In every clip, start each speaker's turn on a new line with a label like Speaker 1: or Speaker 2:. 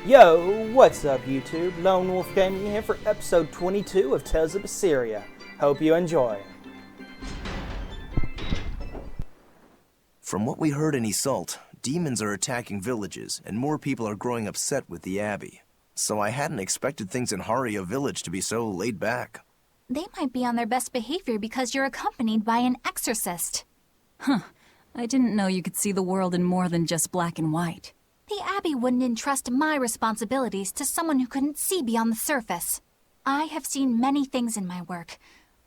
Speaker 1: Yo, what's up YouTube? Lone Wolf Gaming here for episode 22 of Tales of Berseria. Hope you enjoy.
Speaker 2: From what we heard in Iseult, demons are attacking villages, and more people are growing upset with the Abbey. So I hadn't expected things in Haria village to be so laid back.
Speaker 3: They might be on their best behavior because you're accompanied by an exorcist.
Speaker 4: Huh. I didn't know you could see the world in more than just black and white.
Speaker 3: The Abbey wouldn't entrust my responsibilities to someone who couldn't see beyond the surface. I have seen many things in my work.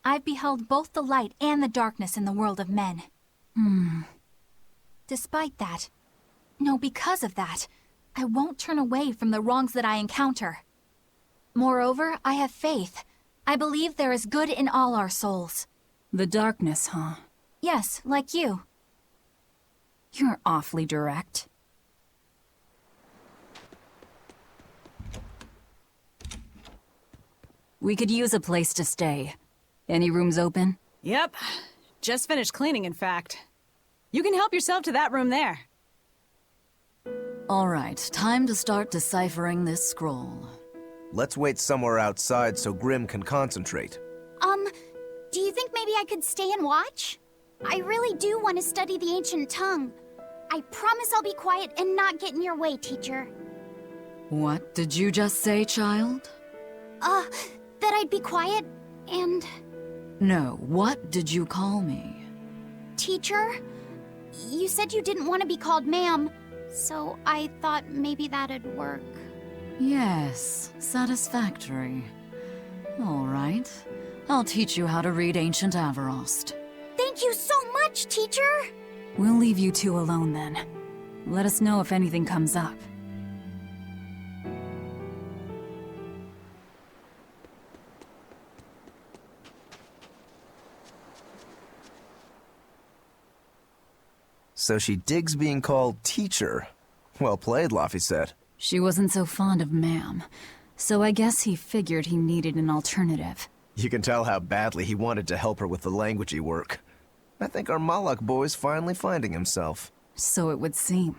Speaker 3: I've beheld both the light and the darkness in the world of men. Despite that, no, because of that, I won't turn away from the wrongs that I encounter. Moreover, I have faith. I believe there is good in all our souls.
Speaker 4: The darkness, huh?
Speaker 3: Yes, like you.
Speaker 4: You're awfully direct. We could use a place to stay. Any rooms open?
Speaker 5: Yep. Just finished cleaning, in fact. You can help yourself to that room there.
Speaker 6: All right, time to start deciphering this scroll.
Speaker 2: Let's wait somewhere outside so Grim can concentrate.
Speaker 7: Do you think maybe I could stay and watch? I really do want to study the ancient tongue. I promise I'll be quiet and not get in your way, teacher.
Speaker 6: What did you just say, child?
Speaker 7: That I'd be quiet and...
Speaker 6: No, what did you call me?
Speaker 7: Teacher? You said you didn't want to be called ma'am, so I thought maybe that'd work.
Speaker 6: Yes, satisfactory. All right, I'll teach you how to read Ancient Avarost.
Speaker 7: Thank you so much, teacher!
Speaker 4: We'll leave you two alone then. Let us know if anything comes up.
Speaker 2: So she digs being called teacher. Well played, Laphicet.
Speaker 4: She wasn't so fond of ma'am, so I guess he figured he needed an alternative.
Speaker 2: You can tell how badly he wanted to help her with the languagey work. I think our Malak boy's finally finding himself.
Speaker 4: So it would seem.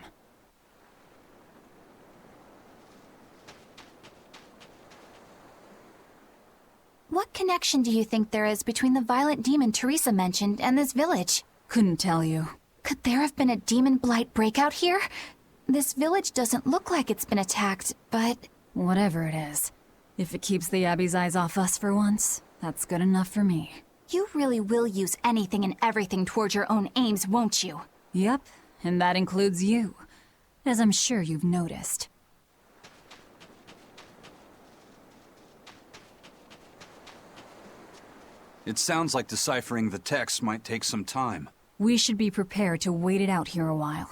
Speaker 3: What connection do you think there is between the violent demon Teresa mentioned and this village?
Speaker 4: Couldn't tell you.
Speaker 3: Could there have been a demon blight breakout here? This village doesn't look like it's been attacked, but...
Speaker 4: Whatever it is. If it keeps the Abbey's eyes off us for once, that's good enough for me.
Speaker 3: You really will use anything and everything towards your own aims, won't you?
Speaker 4: Yep, and that includes you, as I'm sure you've noticed.
Speaker 8: It sounds like deciphering the text might take some time.
Speaker 4: We should be prepared to wait it out here a while.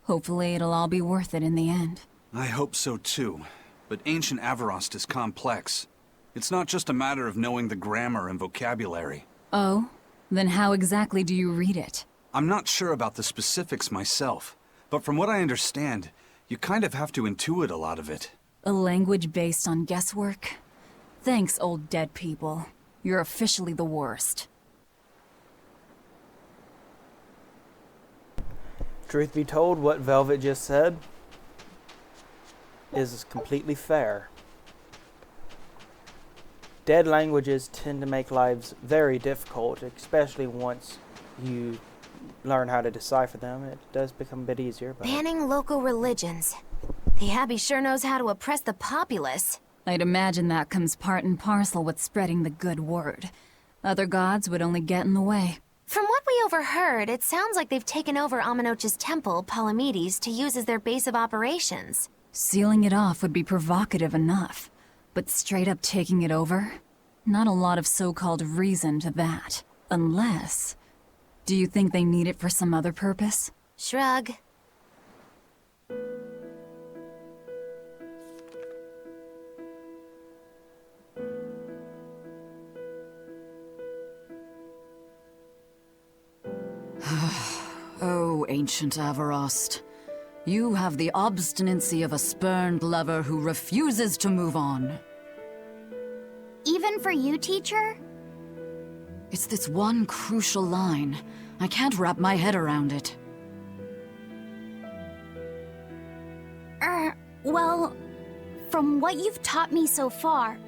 Speaker 4: Hopefully it'll all be worth it in the end.
Speaker 8: I hope so too, but ancient Avarost is complex. It's not just a matter of knowing the grammar and vocabulary.
Speaker 4: Oh? Then how exactly do you read it?
Speaker 8: I'm not sure about the specifics myself, but from what I understand, you kind of have to intuit a lot of it.
Speaker 4: A language based on guesswork? Thanks, old dead people. You're officially the worst.
Speaker 1: Truth be told, what Velvet just said is completely fair. Dead languages tend to make lives very difficult, especially once you learn how to decipher them. It does become a bit easier, but...
Speaker 7: Banning local religions. The Abbey sure knows how to oppress the populace.
Speaker 4: I'd imagine that comes part and parcel with spreading the good word. Other gods would only get in the way.
Speaker 7: From what we overheard, it sounds like they've taken over Amenoch's temple, Palamedes, to use as their base of operations.
Speaker 4: Sealing it off would be provocative enough, but straight up taking it over? Not a lot of so-called reason to that. Unless... Do you think they need it for some other purpose?
Speaker 7: Shrug.
Speaker 6: Oh, Ancient Avarost. You have the obstinacy of a spurned lover who refuses to move on.
Speaker 7: Even for you, teacher?
Speaker 6: It's this one crucial line. I can't wrap my head around it.
Speaker 7: Well, From what you've taught me so far,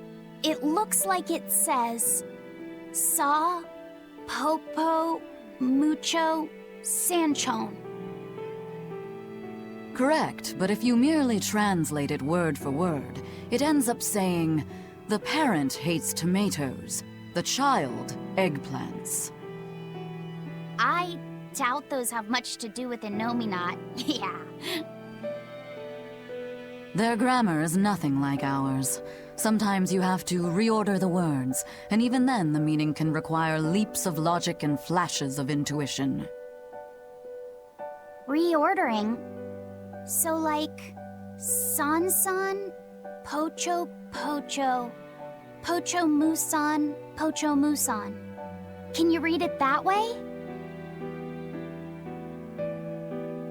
Speaker 7: it looks like it says... Sa, Popo, Mucho, Sanchon.
Speaker 6: Correct, but if you merely translate it word for word, it ends up saying, the parent hates tomatoes, the child eggplants.
Speaker 7: I doubt those have much to do with Innominat. Yeah.
Speaker 6: Their grammar is nothing like ours. Sometimes you have to reorder the words, and even then the meaning can require leaps of logic and flashes of intuition.
Speaker 7: Reordering? So like... San-san, Pocho Pocho, Pocho Musan, Pocho Musan. Can you read it that way?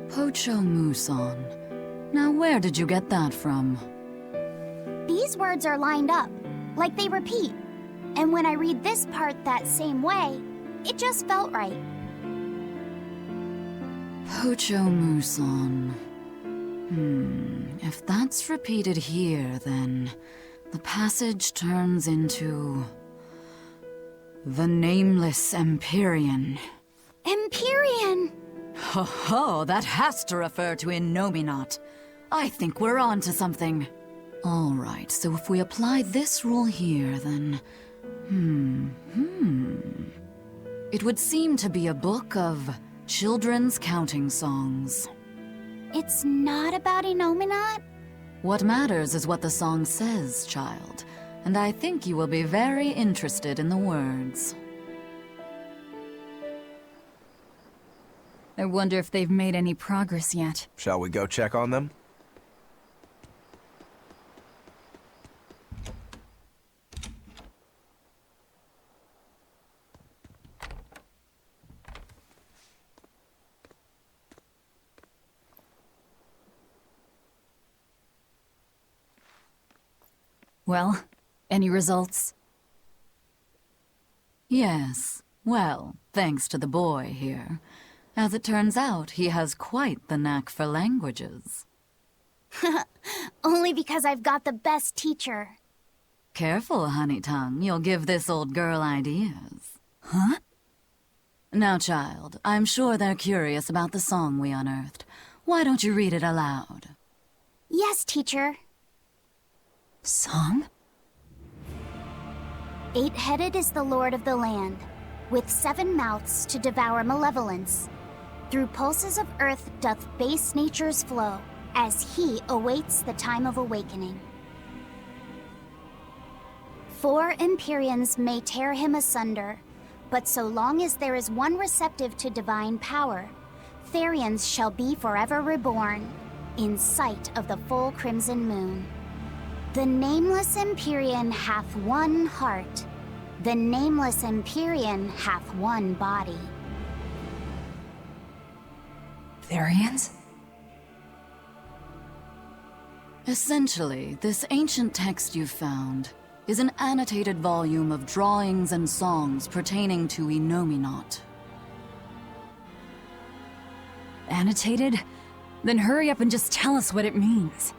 Speaker 6: Pocho Muson. Now where did you get that from?
Speaker 7: These words are lined up, like they repeat. And when I read this part that same way, it just felt right.
Speaker 6: Pocho Muson. If that's repeated here, then the passage turns into... the Nameless Empyrean.
Speaker 7: Empyrean!
Speaker 6: Ho ho, that has to refer to Innominat. I think we're on to something. Alright, so if we apply this rule here, then... It would seem to be a book of children's counting songs.
Speaker 7: It's not about Innominat?
Speaker 6: What matters is what the song says, child. And I think you will be very interested in the words.
Speaker 4: I wonder if they've made any progress yet.
Speaker 2: Shall we go check on them?
Speaker 4: Well, any results?
Speaker 6: Yes. Well, thanks to the boy here. As it turns out, he has quite the knack for languages.
Speaker 7: Only because I've got the best teacher.
Speaker 6: Careful, honey tongue. You'll give this old girl ideas. Huh? Now, child, I'm sure they're curious about the song we unearthed. Why don't you read it aloud?
Speaker 7: Yes, teacher.
Speaker 4: Song?
Speaker 7: 8-headed is the lord of the land, with 7 mouths to devour malevolence. Through pulses of earth doth base nature's flow, as he awaits the time of awakening. 4 Empyreans may tear him asunder, but so long as there is one receptive to divine power, Therians shall be forever reborn, in sight of the full crimson moon. The Nameless Empyrean hath one heart. The Nameless Empyrean hath one body.
Speaker 4: Therians?
Speaker 6: Essentially, this ancient text you found is an annotated volume of drawings and songs pertaining to Innominat.
Speaker 4: Annotated? Then hurry up and just tell us what it means.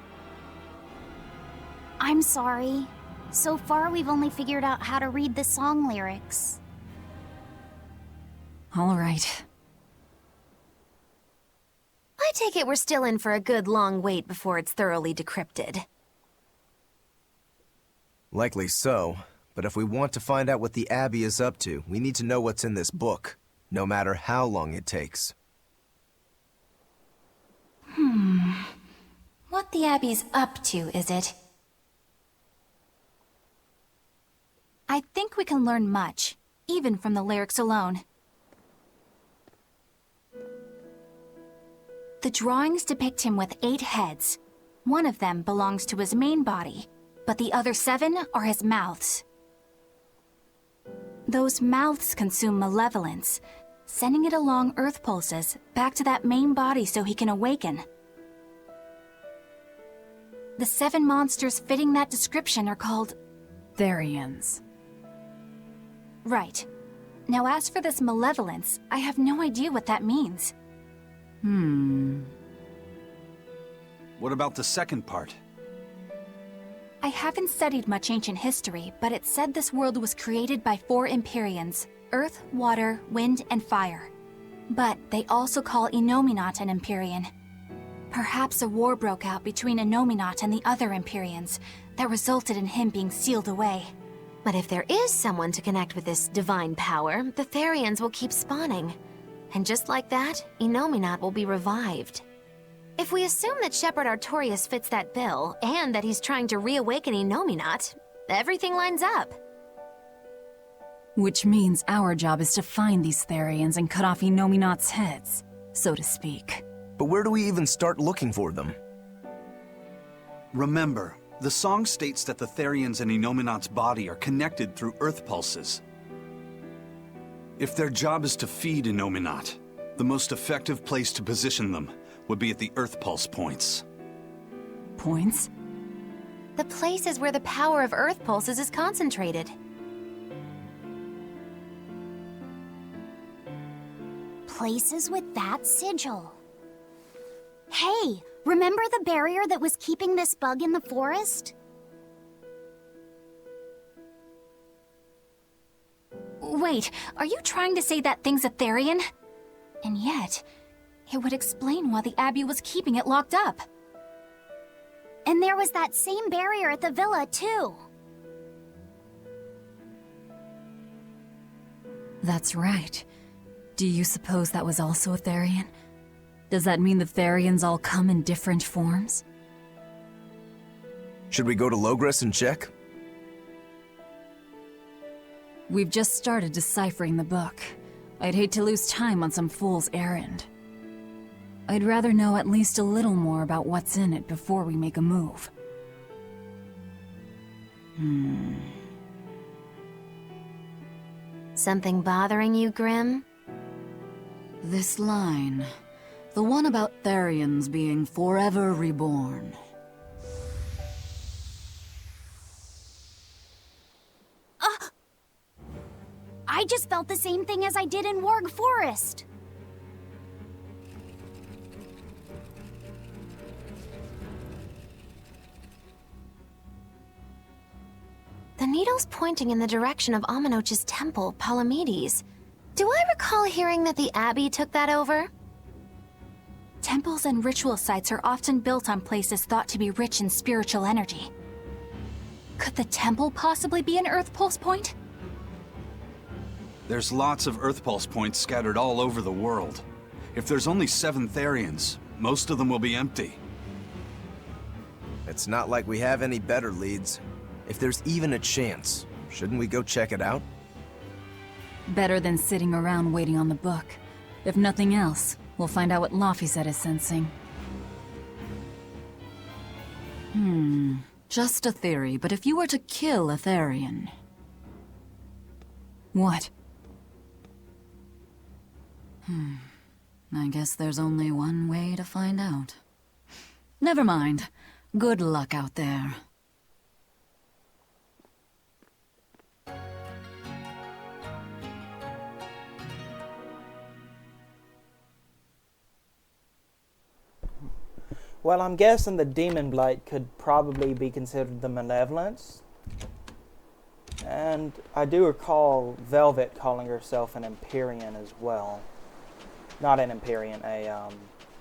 Speaker 7: I'm sorry. So far, we've only figured out how to read the song lyrics.
Speaker 4: All right.
Speaker 9: I take it we're still in for a good long wait before it's thoroughly decrypted.
Speaker 2: Likely so, but if we want to find out what the Abbey is up to, we need to know what's in this book, no matter how long it takes.
Speaker 3: What the Abbey's up to, is it? I think we can learn much, even from the lyrics alone. The drawings depict him with 8 heads. One of them belongs to his main body, but the other 7 are his mouths. Those mouths consume malevolence, sending it along earth pulses back to that main body so he can awaken. The 7 monsters fitting that description are called...
Speaker 4: Therians.
Speaker 3: Right. Now as for this malevolence, I have no idea what that means.
Speaker 8: What about the second part?
Speaker 3: I haven't studied much ancient history, but it said this world was created by 4 Empyreans: Earth, Water, Wind, and Fire. But they also call Innominat an Empyrean. Perhaps a war broke out between Innominat and the other Empyreans that resulted in him being sealed away.
Speaker 9: But if there is someone to connect with this divine power, the Therians will keep spawning. And just like that, Innominat will be revived. If we assume that Shepherd Artorius fits that bill, and that he's trying to reawaken Innominat, everything lines up.
Speaker 4: Which means our job is to find these Therians and cut off Innominat's heads, so to speak.
Speaker 2: But where do we even start looking for them?
Speaker 8: Remember, the song states that the Therians and Innominat's body are connected through earth pulses. If their job is to feed Innominat, the most effective place to position them would be at the earth pulse points.
Speaker 4: Points?
Speaker 9: The places where the power of earth pulses is concentrated.
Speaker 7: Places with that sigil. Hey, remember the barrier that was keeping this bug in the forest?
Speaker 3: Wait, are you trying to say that thing's a Therian? And yet, it would explain why the Abbey was keeping it locked up.
Speaker 7: And there was that same barrier at the villa, too.
Speaker 4: That's right. Do you suppose that was also a Therian? Does that mean the Therians all come in different forms?
Speaker 2: Should we go to Logres and check?
Speaker 4: We've just started deciphering the book. I'd hate to lose time on some fool's errand. I'd rather know at least a little more about what's in it before we make a move.
Speaker 9: Something bothering you, Grim?
Speaker 6: This line. The one about Therians being forever reborn.
Speaker 7: I just felt the same thing as I did in Warg Forest.
Speaker 9: The needle's pointing in the direction of Amenoch's temple, Palamedes. Do I recall hearing that the Abbey took that over?
Speaker 3: Temples and ritual sites are often built on places thought to be rich in spiritual energy. Could the temple possibly be an Earth Pulse point?
Speaker 8: There's lots of earth pulse points scattered all over the world. If there's only 7 Therians, most of them will be empty.
Speaker 2: It's not like we have any better leads. If there's even a chance, shouldn't we go check it out?
Speaker 4: Better than sitting around waiting on the book. If nothing else, we'll find out what Laphicet is sensing.
Speaker 6: Just a theory, but if you were to kill a Therian...
Speaker 4: What?
Speaker 6: I guess there's only one way to find out. Never mind. Good luck out there.
Speaker 1: Well, I'm guessing the Demon Blight could probably be considered the Malevolence. And I do recall Velvet calling herself an Empyrean as well. Not an Empyrean, a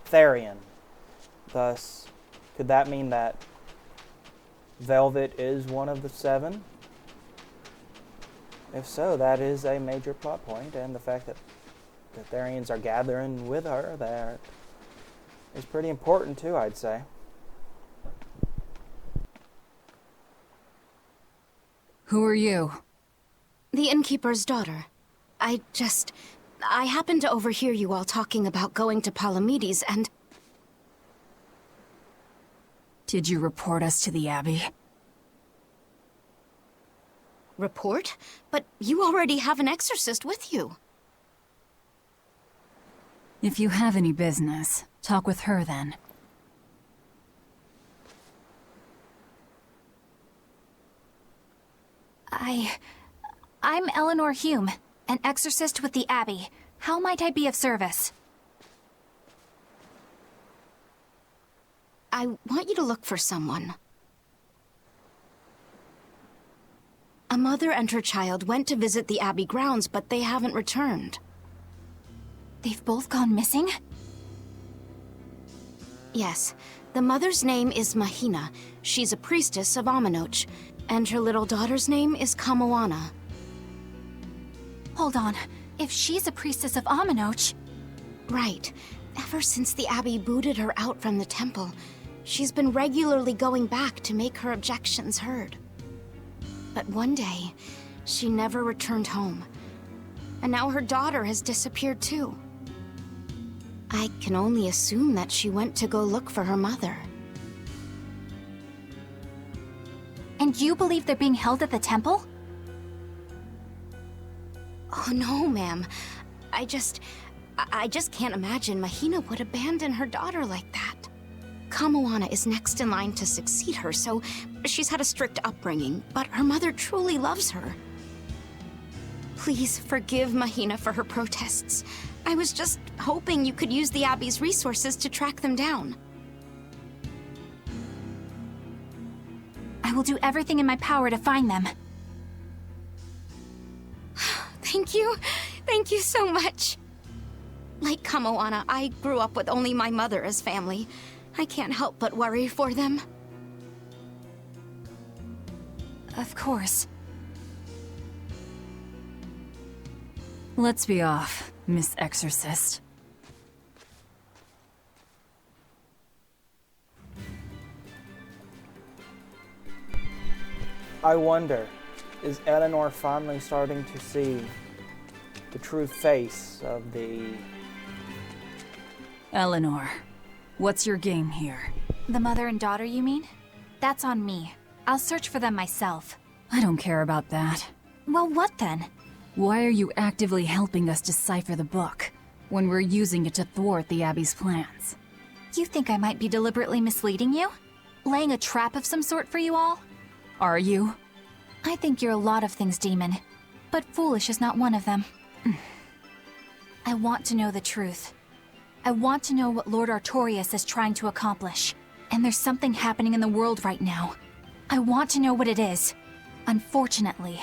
Speaker 1: Therian. Thus, could that mean that Velvet is one of the 7? If so, that is a major plot point, and the fact that the Therians are gathering with her there is pretty important too, I'd say.
Speaker 4: Who are you?
Speaker 10: The innkeeper's daughter. I happened to overhear you all talking about going to Palamedes, and...
Speaker 4: Did you report us to the Abbey?
Speaker 10: Report? But you already have an exorcist with you.
Speaker 4: If you have any business, talk with her then.
Speaker 3: I'm Eleanor Hume, an exorcist with the Abbey. How might I be of service?
Speaker 10: I want you to look for someone. A mother and her child went to visit the Abbey grounds, but they haven't returned.
Speaker 3: They've both gone missing?
Speaker 10: Yes. The mother's name is Mahina. She's a priestess of Aminoch. And her little daughter's name is Kamoana.
Speaker 3: Hold on. If she's a priestess of Aminoch...
Speaker 10: Right. Ever since the Abbey booted her out from the temple, she's been regularly going back to make her objections heard. But one day, she never returned home. And now her daughter has disappeared too. I can only assume that she went to go look for her mother.
Speaker 3: And you believe they're being held at the temple?
Speaker 10: Oh no, ma'am. I just can't imagine Mahina would abandon her daughter like that. Kamoana is next in line to succeed her, so she's had a strict upbringing, but her mother truly loves her. Please forgive Mahina for her protests. I was just hoping you could use the Abbey's resources to track them down.
Speaker 3: I will do everything in my power to find them.
Speaker 10: Thank you. Thank you so much. Like Kamoana, I grew up with only my mother as family. I can't help but worry for them.
Speaker 3: Of course.
Speaker 4: Let's be off, Miss Exorcist.
Speaker 1: I wonder, is Eleanor finally starting to see the true face of the...
Speaker 4: Eleanor, what's your game here?
Speaker 3: The mother and daughter, you mean? That's on me. I'll search for them myself.
Speaker 4: I don't care about that.
Speaker 3: Well, what then?
Speaker 4: Why are you actively helping us decipher the book, when we're using it to thwart the Abbey's plans?
Speaker 3: You think I might be deliberately misleading you? Laying a trap of some sort for you all?
Speaker 4: Are you?
Speaker 3: I think you're a lot of things, Demon. But foolish is not one of them. I want to know the truth. I want to know what Lord Artorias is trying to accomplish. And there's something happening in the world right now. I want to know what it is. Unfortunately,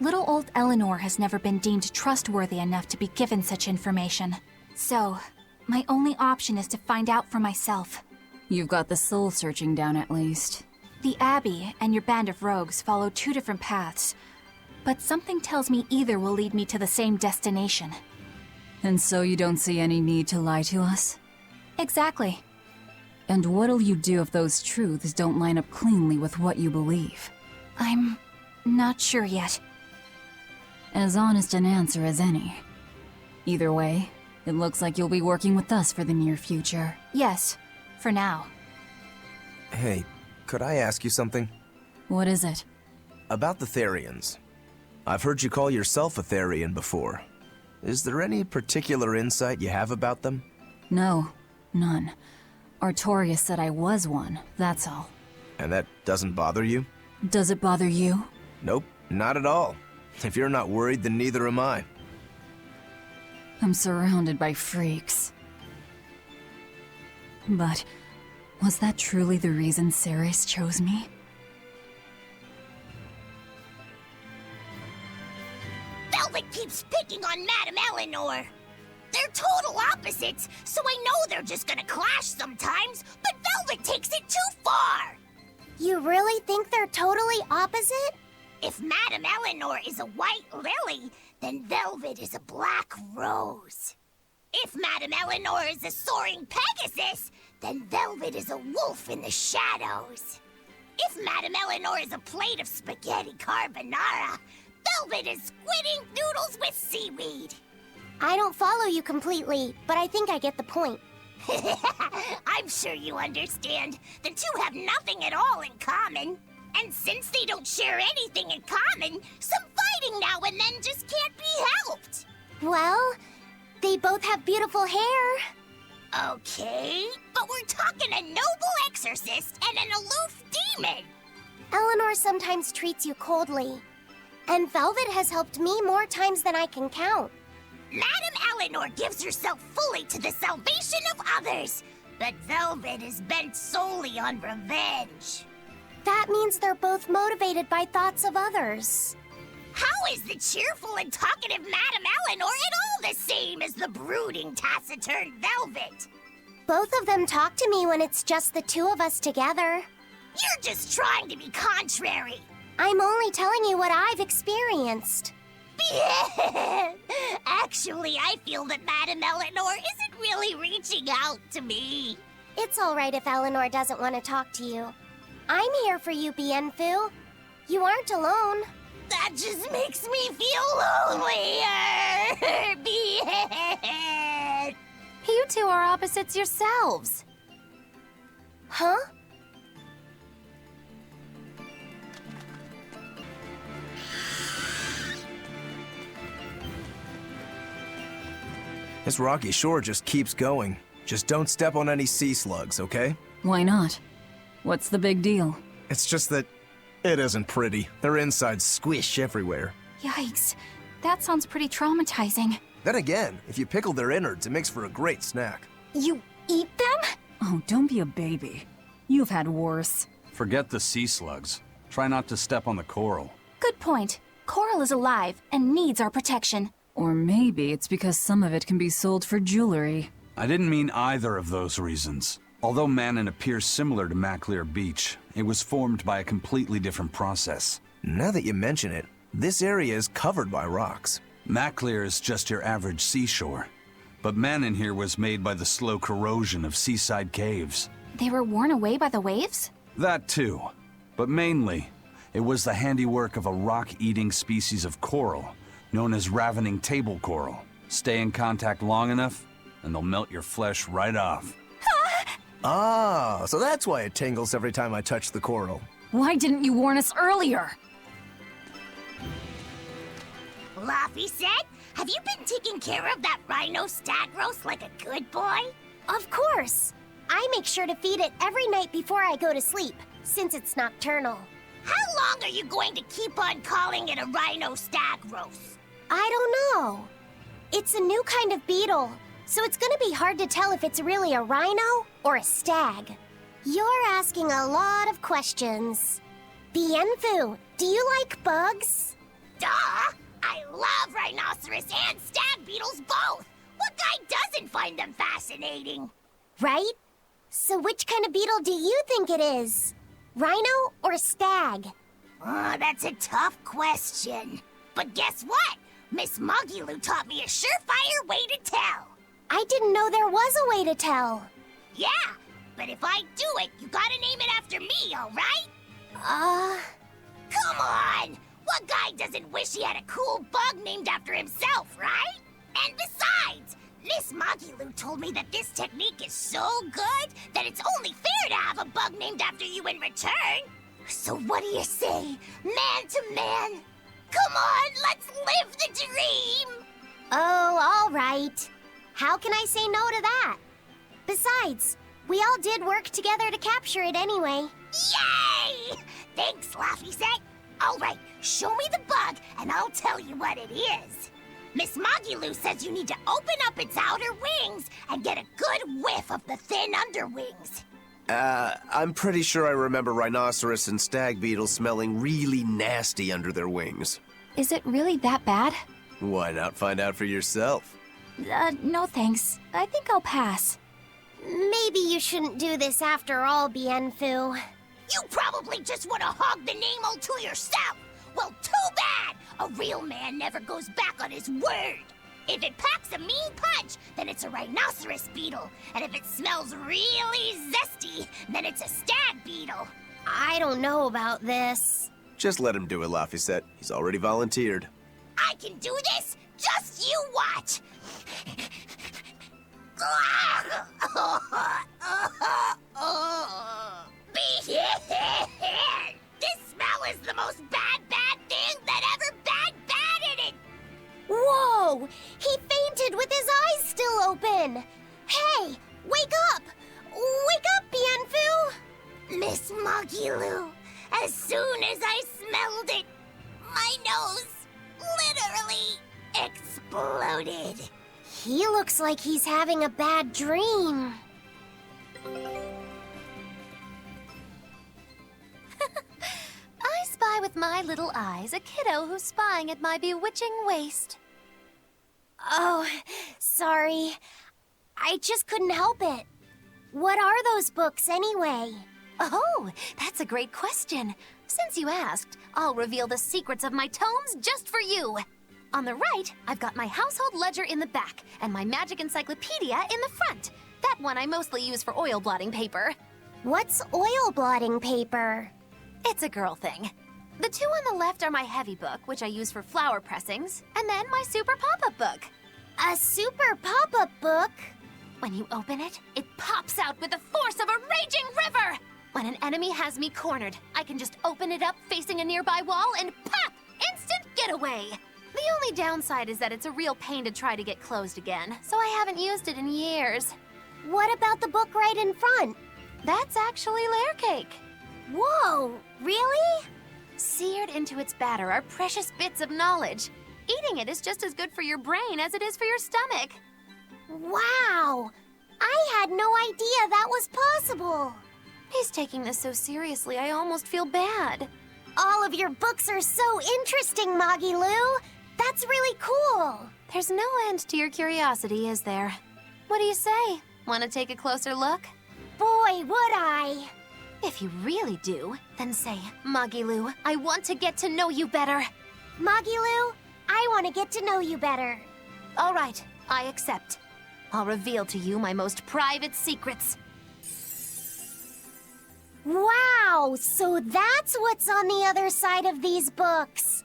Speaker 3: little old Eleanor has never been deemed trustworthy enough to be given such information. So, my only option is to find out for myself.
Speaker 4: You've got the soul searching down at least.
Speaker 3: The Abbey and your band of rogues follow two different paths, but something tells me either will lead me to the same destination.
Speaker 4: And so you don't see any need to lie to us?
Speaker 3: Exactly.
Speaker 4: And what'll you do if those truths don't line up cleanly with what you believe?
Speaker 3: I'm not sure yet.
Speaker 4: As honest an answer as any. Either way, it looks like you'll be working with us for the near future.
Speaker 3: Yes, for now.
Speaker 2: Hey, could I ask you something?
Speaker 4: What is it?
Speaker 2: About the Therians. I've heard you call yourself a Therian before. Is there any particular insight you have about them?
Speaker 4: No, none. Artorias said I was one, that's all.
Speaker 2: And that doesn't bother you?
Speaker 4: Does it bother you?
Speaker 2: Nope, not at all. If you're not worried, then neither am I.
Speaker 4: I'm surrounded by freaks. But was that truly the reason Ceres chose me?
Speaker 11: Velvet keeps picking on Madame Eleanor. They're total opposites, so I know they're just gonna clash sometimes, but Velvet takes it too far!
Speaker 7: You really think they're totally opposite?
Speaker 11: If Madame Eleanor is a white lily, then Velvet is a black rose. If Madame Eleanor is a soaring Pegasus, then Velvet is a wolf in the shadows. If Madame Eleanor is a plate of spaghetti carbonara, Velvet is squidding noodles with seaweed.
Speaker 7: I don't follow you completely, but I think I get the point.
Speaker 11: I'm sure you understand. The two have nothing at all in common. And since they don't share anything in common, some fighting now and then just can't be helped.
Speaker 7: Well, they both have beautiful hair.
Speaker 11: Okay, but we're talking a noble exorcist and an aloof demon.
Speaker 7: Eleanor sometimes treats you coldly. And Velvet has helped me more times than I can count.
Speaker 11: Madame Eleanor gives herself fully to the salvation of others, but Velvet is bent solely on revenge.
Speaker 7: That means they're both motivated by thoughts of others.
Speaker 11: How is the cheerful and talkative Madame Eleanor at all the same as the brooding, taciturn Velvet?
Speaker 7: Both of them talk to me when it's just the two of us together.
Speaker 11: You're just trying to be contrary.
Speaker 7: I'm only telling you what I've experienced.
Speaker 11: Actually, I feel that Madame Eleanor isn't really reaching out to me.
Speaker 7: It's all right if Eleanor doesn't want to talk to you. I'm here for you, Bienfu. You aren't alone.
Speaker 11: That just makes me feel lonelier. Bien.
Speaker 9: You two are opposites yourselves.
Speaker 7: Huh?
Speaker 2: This rocky shore just keeps going. Just don't step on any sea slugs, okay?
Speaker 4: Why not? What's the big deal?
Speaker 2: It's just that it isn't pretty. Their insides squish everywhere.
Speaker 3: Yikes. That sounds pretty traumatizing.
Speaker 2: Then again, if you pickle their innards, it makes for a great snack.
Speaker 3: You eat them?
Speaker 4: Oh, don't be a baby. You've had worse.
Speaker 8: Forget the sea slugs. Try not to step on the coral.
Speaker 3: Good point. Coral is alive and needs our protection.
Speaker 4: Or maybe it's because some of it can be sold for jewelry.
Speaker 8: I didn't mean either of those reasons. Although Manon appears similar to Maclear Beach, it was formed by a completely different process.
Speaker 2: Now that you mention it, this area is covered by rocks.
Speaker 8: Maclear is just your average seashore. But Manon here was made by the slow corrosion of seaside caves.
Speaker 3: They were worn away by the waves?
Speaker 8: That too. But mainly, it was the handiwork of a rock-eating species of coral known as ravening table coral. Stay in contact long enough, and they'll melt your flesh right off.
Speaker 2: Ah, so that's why it tingles every time I touch the coral.
Speaker 4: Why didn't you warn us earlier?
Speaker 11: Laffy said, have you been taking care of that rhino stag roast like a good boy?
Speaker 7: Of course. I make sure to feed it every night before I go to sleep, since it's nocturnal.
Speaker 11: How long are you going to keep on calling it a rhino stag roast?
Speaker 7: I don't know. It's a new kind of beetle, so it's gonna be hard to tell if it's really a rhino or a stag. You're asking a lot of questions. Bienfu, do you like bugs?
Speaker 11: Duh! I love rhinoceros and stag beetles both! What guy doesn't find them fascinating?
Speaker 7: Right? So which kind of beetle do you think it is? Rhino or stag?
Speaker 11: Oh, that's a tough question. But guess what? Miss Mogiloo taught me a surefire way to tell.
Speaker 7: I didn't know there was a way to tell.
Speaker 11: Yeah, but if I do it, you gotta name it after me, alright? Come on! What guy doesn't wish he had a cool bug named after himself, right? And besides, Miss Mogiloo told me that this technique is so good that it's only fair to have a bug named after you in return. So what do you say, man to man? Come on, let's live the dream!
Speaker 7: Oh, all right. How can I say no to that? Besides, we all did work together to capture it anyway.
Speaker 11: Yay! Thanks, Laffy Set. All right, show me the bug and I'll tell you what it is. Miss Mogiloo says you need to open up its outer wings and get a good whiff of the thin underwings.
Speaker 2: I'm pretty sure I remember rhinoceros and stag beetles smelling really nasty under their wings.
Speaker 3: Is it really that bad?
Speaker 2: Why not find out for yourself?
Speaker 3: No thanks. I think I'll pass.
Speaker 7: Maybe you shouldn't do this after all, Bienfu.
Speaker 11: You probably just want to hog the name all to yourself. Well, too bad! A real man never goes back on his word. If it packs a mean punch, then it's a rhinoceros beetle. And if it smells really zesty, then it's a stag beetle.
Speaker 7: I don't know about this.
Speaker 2: Just let him do it, Laffy. He's already volunteered.
Speaker 11: I can do this? Just you watch! This smell is the most bad thing that ever batted it!
Speaker 7: Whoa! He fainted with his eyes still open! Hey! Wake up! Wake up, Bienfu!
Speaker 11: Miss Mogiloo, as soon as I smelled it, my nose literally exploded.
Speaker 7: He looks like he's having a bad dream.
Speaker 9: I spy with with my little eyes a kiddo who's spying at my bewitching waist.
Speaker 7: Oh, sorry. I just couldn't help it. What are those books anyway?
Speaker 9: Oh, that's a great question. Since you asked, I'll reveal the secrets of my tomes just for you. On the right, I've got my household ledger in the back and my magic encyclopedia in the front. That one I mostly use for oil blotting paper.
Speaker 7: What's oil blotting paper?
Speaker 9: It's a girl thing. The two on the left are my heavy book, which I use for flower pressings, and then my super pop-up book.
Speaker 7: A super pop-up book?
Speaker 9: When you open it, it pops out with the force of a raging river! When an enemy has me cornered, I can just open it up facing a nearby wall and pop! Instant getaway! The only downside is that it's a real pain to try to get closed again, so I haven't used it in years.
Speaker 7: What about the book right in front?
Speaker 9: That's actually layer cake.
Speaker 7: Whoa, really?
Speaker 9: Seared into its batter are precious bits of knowledge. Eating it is just as good for your brain as it is for your stomach.
Speaker 7: Wow! I had no idea that was possible.
Speaker 9: He's taking this so seriously, I almost feel bad.
Speaker 7: All of your books are so interesting, Magilu. That's really cool.
Speaker 9: There's no end to your curiosity, is there? What do you say? Want to take a closer look?
Speaker 7: Boy, would I.
Speaker 9: If you really do, then say, Magilu, I want to get to know you better.
Speaker 7: Magilu, I want to get to know you better.
Speaker 9: All right, I accept. I'll reveal to you my most private secrets.
Speaker 7: Wow, so that's what's on the other side of these books.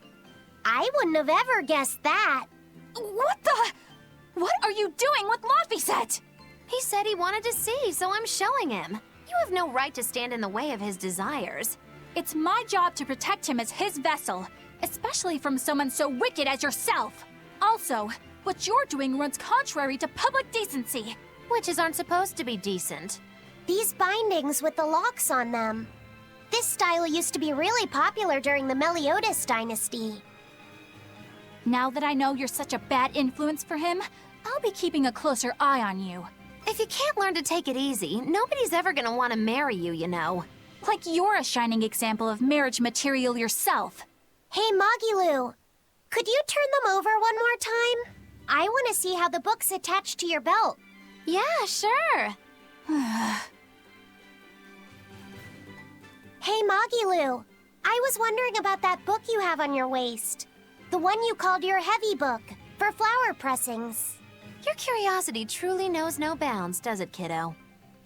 Speaker 7: I wouldn't have ever guessed that.
Speaker 3: What the? What are you doing with Laphicet?
Speaker 9: He said he wanted to see, so I'm showing him. You have no right to stand in the way of his desires.
Speaker 3: It's my job to protect him as his vessel, especially from someone so wicked as yourself. Also, what you're doing runs contrary to public decency.
Speaker 9: Witches aren't supposed to be decent.
Speaker 7: These bindings with the locks on them. This style used to be really popular during the Meliodas dynasty.
Speaker 3: Now that I know you're such a bad influence for him, I'll be keeping a closer eye on you.
Speaker 9: If you can't learn to take it easy, nobody's ever gonna want to marry you, you know.
Speaker 3: Like you're a shining example of marriage material yourself.
Speaker 7: Hey, Magilu, could you turn them over one more time? I want to see how the book's attached to your belt.
Speaker 9: Yeah, sure.
Speaker 7: Hey, Magilu, I was wondering about that book you have on your waist. The one you called your heavy book, for flower pressings.
Speaker 9: Your curiosity truly knows no bounds, does it, kiddo?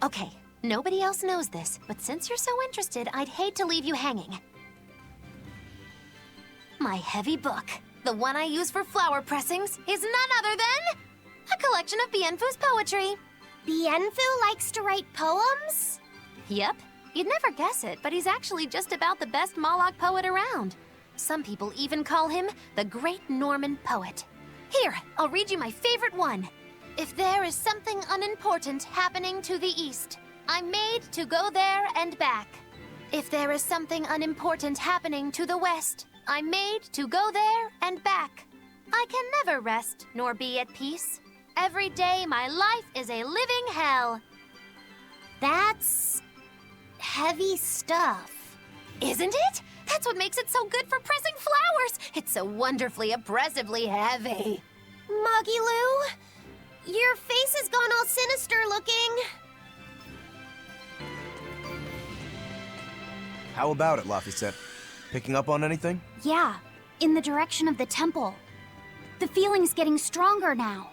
Speaker 9: Okay, nobody else knows this, but since you're so interested, I'd hate to leave you hanging. My heavy book, the one I use for flower pressings, is none other than a collection of Bienfu's poetry.
Speaker 7: Bienfu likes to write poems?
Speaker 9: Yep. You'd never guess it, but he's actually just about the best Moloch poet around. Some people even call him the Great Norman Poet. Here, I'll read you my favorite one. If there is something unimportant happening to the east, I'm made to go there and back. If there is something unimportant happening to the west, I'm made to go there and back. I can never rest nor be at peace. Every day my life is a living hell.
Speaker 7: That's heavy stuff.
Speaker 9: Isn't it? That's what makes it so good for pressing flowers. It's so wonderfully, oppressively heavy.
Speaker 7: Magilu, your face has gone all sinister looking.
Speaker 2: How about it, Laphicet? Picking up on anything?
Speaker 7: Yeah, in the direction of the temple. The feeling's getting stronger now.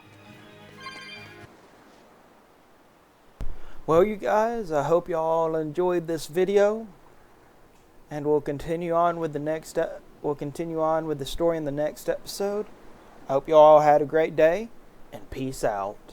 Speaker 1: Well, you guys, I hope you all enjoyed this video, and we'll continue on with the story in the next episode. I hope you all had a great day, and peace out.